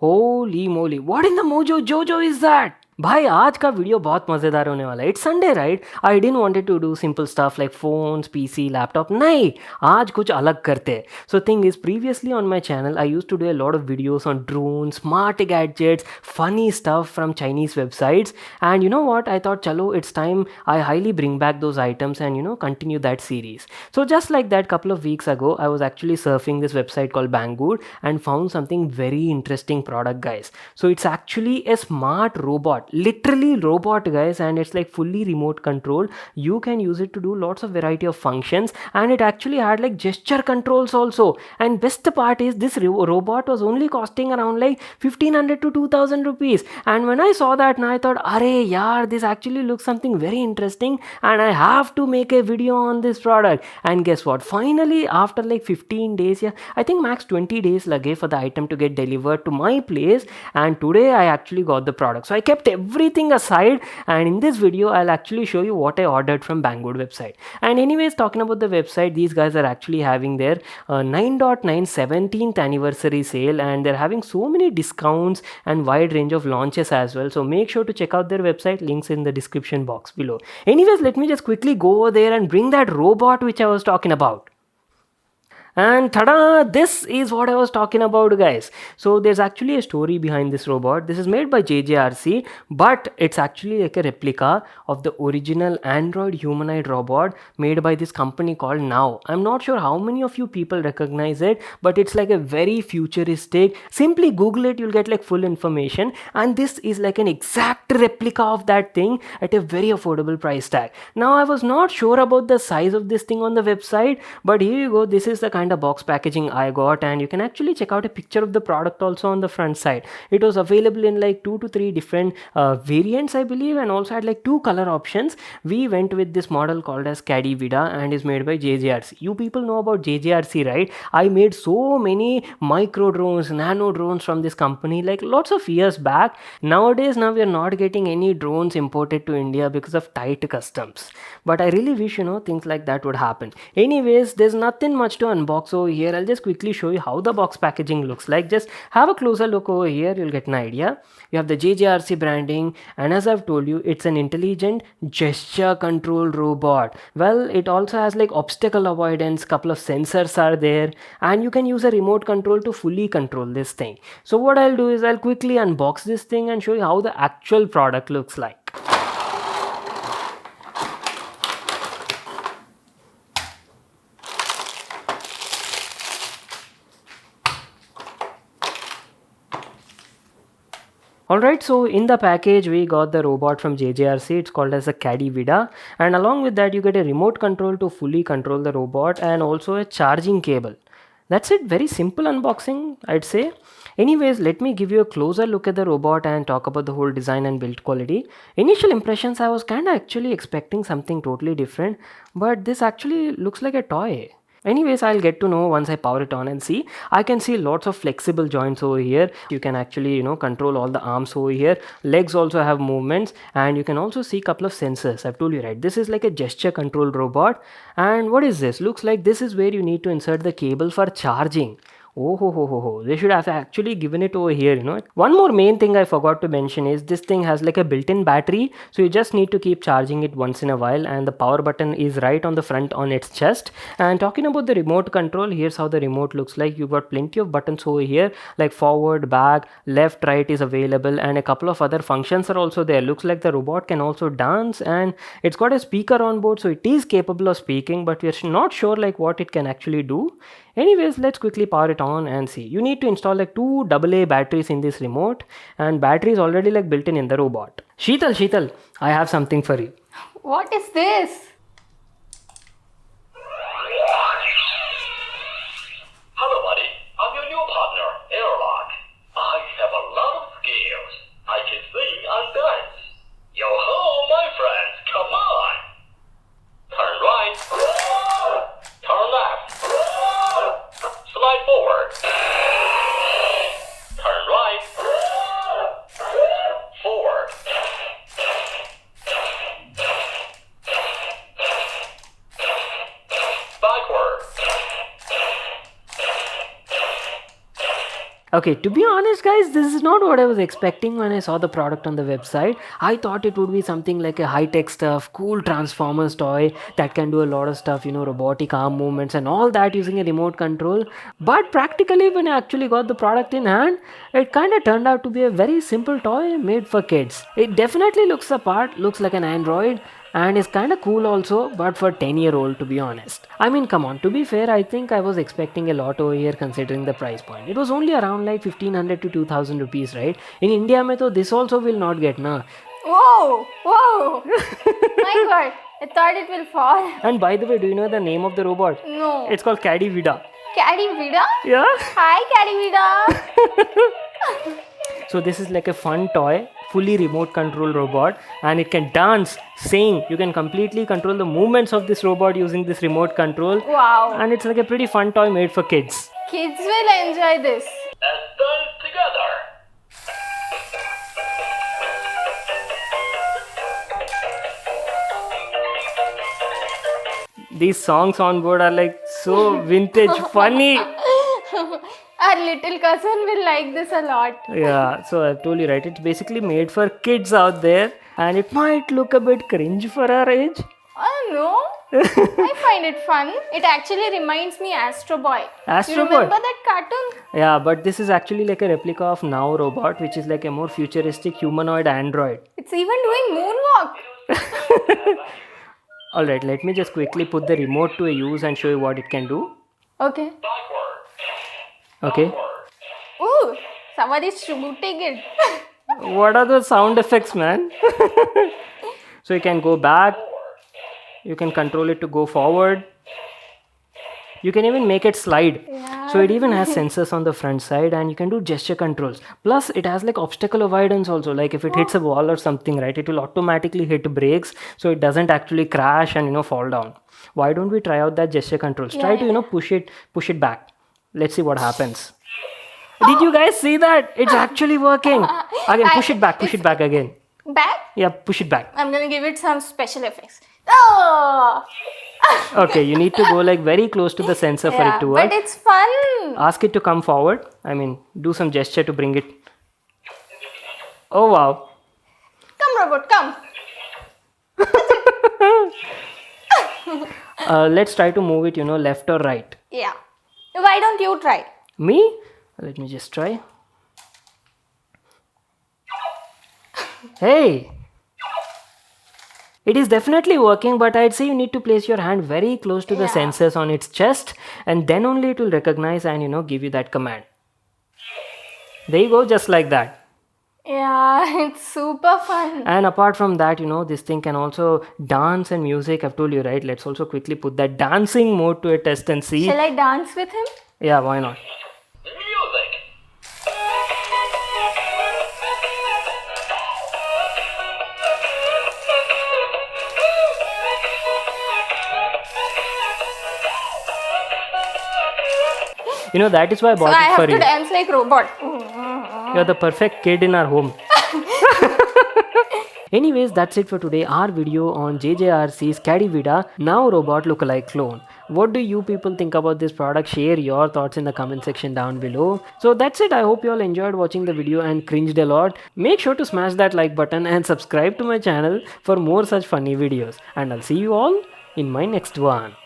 Holi moly, what in the mojo jojo is that? भाई आज का वीडियो बहुत मज़ेदार होने वाला है. It's Sunday right. I didn't wanted to do simple stuff like phones, PC, laptop. नहीं, आज कुछ अलग करते हैं. So thing is, previously on my channel I use to do a lot of videos on drone, smart gadgets, funny stuff from Chinese websites. And you know what, I thought chalo it's time I highly bring back those items and continue that series. So just like that, couple of weeks ago I was actually surfing this website called Banggood and found something very interesting product, guys. So it's actually a smart robot, literally robot, guys, and it's like fully remote control. You can use it to do lots of variety of functions, and it actually had like gesture controls also. And best part is this robot was only costing around like 1500 to 2000 rupees. And when I saw that, now I thought, arey yaar, this actually looks something very interesting and I have to make a video on this product. And guess what, finally after like 15 days, yeah, I think max 20 days lage for the item to get delivered to my place, and today I actually got the product. So I kept everything aside, and in this video I'll actually show you what I ordered from Banggood website. And anyways, talking about the website, these guys are actually having their 9.9 17th anniversary sale, and they're having so many discounts and wide range of launches as well. So make sure to check out their website, links in the description box below. Anyways, let me just quickly go over there and bring that robot which I was talking about. And tada, this is what I was talking about, guys. So there's actually a story behind this robot. This is made by JJRC, but it's actually like a replica of the original Android humanoid robot made by this company called Now. I'm not sure how many of you people recognize it, but it's like a very futuristic. Simply Google it, you'll get like full information. And this is like an exact replica of that thing at a very affordable price tag. Now I was not sure about the size of this thing on the website, but here you go. This is the kind of box packaging I got, and you can actually check out a picture of the product also on the front side. It was available in like 2 to 3 different variants, I believe, and also had like 2 color options. We went with this model called as Caddy Vida and is made by JJRC. You people know about JJRC, right? I made so many micro drones, nano drones from this company like lots of years back. Nowadays, now we are not getting any drones imported to India because of tight customs, but I really wish things like that would happen. Anyways, there's nothing much to unbox over here. I'll just quickly show you how the box packaging looks like. Just have a closer look over here, you'll get an idea. You have the JJRC branding, and as I've told you, it's an intelligent gesture control robot. Well, it also has like obstacle avoidance, couple of sensors are there, and you can use a remote control to fully control this thing. So what I'll do is I'll quickly unbox this thing and show you how the actual product looks like. Alright, so in the package we got the robot from JJRC. It's called as a Caddy Vida, and along with that you get a remote control to fully control the robot and also a charging cable. That's it, very simple unboxing, I'd say. Anyways, let me give you a closer look at the robot and talk about the whole design and build quality. Initial impressions, I was kinda actually expecting something totally different, but this actually looks like a toy. Anyways, I'll get to know once I power it on and see. I can see lots of flexible joints over here. You can actually, control all the arms over here. Legs also have movements, and you can also see a couple of sensors. I've told you, right? This is like a gesture control robot. And what is this? Looks like this is where you need to insert the cable for charging. Oh ho ho ho ho, they should have actually given it over here. One more main thing I forgot to mention is this thing has like a built-in battery, so you just need to keep charging it once in a while, and the power button is right on the front on its chest. And talking about the remote control, here's how the remote looks like. You've got plenty of buttons over here, like forward, back, left, right is available, and a couple of other functions are also there. Looks like the robot can also dance, and it's got a speaker on board, so it is capable of speaking, but we're not sure like what it can actually do. Anyways, let's quickly power it on and see. You need to install like 2 AA batteries in this remote, and battery is already like built in the robot. Sheetal, I have something for you. What is this? Hello, buddy. I'm your new partner, Airlock. I have a lot of skills. I can sing and dance. Yo ho, my friends, come on. Turn right. Turn left. Slide forward. Turn right. Forward. Okay, to be honest, guys, this is not what I was expecting when I saw the product on the website. I thought it would be something like a high-tech stuff, cool Transformers toy that can do a lot of stuff, robotic arm movements and all that using a remote control. But practically, when I actually got the product in hand, it kind of turned out to be a very simple toy made for kids. It definitely looks the part, looks like an Android, and is kind of cool also, but for 10-year-old, to be honest. I mean, come on, to be fair, I think I was expecting a lot over here considering the price point. It was only around like 1500 to 2000 rupees, right? In India mein to this also will not get na. Whoa, whoa. My god, I thought it will fall. And by the way, do you know the name of the robot? No. It's called Caddy Vida. Caddy Vida? Yeah. Hi, Caddy Vida. So this is like a fun toy, fully remote control robot, and it can dance, sing. You can completely control the movements of this robot using this remote control. Wow. And it's like a pretty fun toy made for kids. Kids will enjoy this. Let's dance together. These songs on board are like so vintage, funny. Our little cousin will like this a lot. Yeah, so I've told you, right? It's basically made for kids out there, and it might look a bit cringe for our age. Oh no, I find it fun. It actually reminds me Astro Boy. Astro You Boy? remember that cartoon? Yeah, but this is actually like a replica of Now Robot, which is like a more futuristic humanoid android. It's even doing moonwalk. Alright, let me just quickly put the remote to a use and show you what it can do. Okay. Backward. Okay. Ooh, somebody's shooting it. What are those sound effects, man? So you can go back. You can control it to go forward. You can even make it slide. Yeah. So it even has sensors on the front side, and you can do gesture controls. Plus it has like obstacle avoidance also. Like if it hits a wall or something, right, it will automatically hit brakes so it doesn't actually crash and fall down. Why don't we try out that gesture controls? Try to push it back. Let's see what happens. Did you guys see that? It's actually working. Again, push it back again. Back? Yeah, push it back. I'm gonna give it some special effects. Oh! Okay, you need to go like very close to the sensor for it to work. But it's fun. Ask it to come forward. I mean, do some gesture to bring it. Oh wow. Come, robot, come. Let's try to move it, left or right. Yeah. Why don't you try? Me? Let me just try. Hey! It is definitely working, but I'd say you need to place your hand very close to the sensors on its chest, and then only it will recognize and give you that command. There you go, just like that. Yeah, it's super fun. And apart from that, this thing can also dance and music. I've told you, right? Let's also quickly put that dancing mode to a test and see. Shall I dance with him? Yeah, why not? Music. That is why I So bought I it have for to you. dance like robot. You're the perfect kid in our home. Anyways, that's it for today. Our video on JJRC's Caddy Vida, Now Robot Lookalike Clone. What do you people think about this product? Share your thoughts in the comment section down below. So that's it. I hope you all enjoyed watching the video and cringed a lot. Make sure to smash that like button and subscribe to my channel for more such funny videos. And I'll see you all in my next one.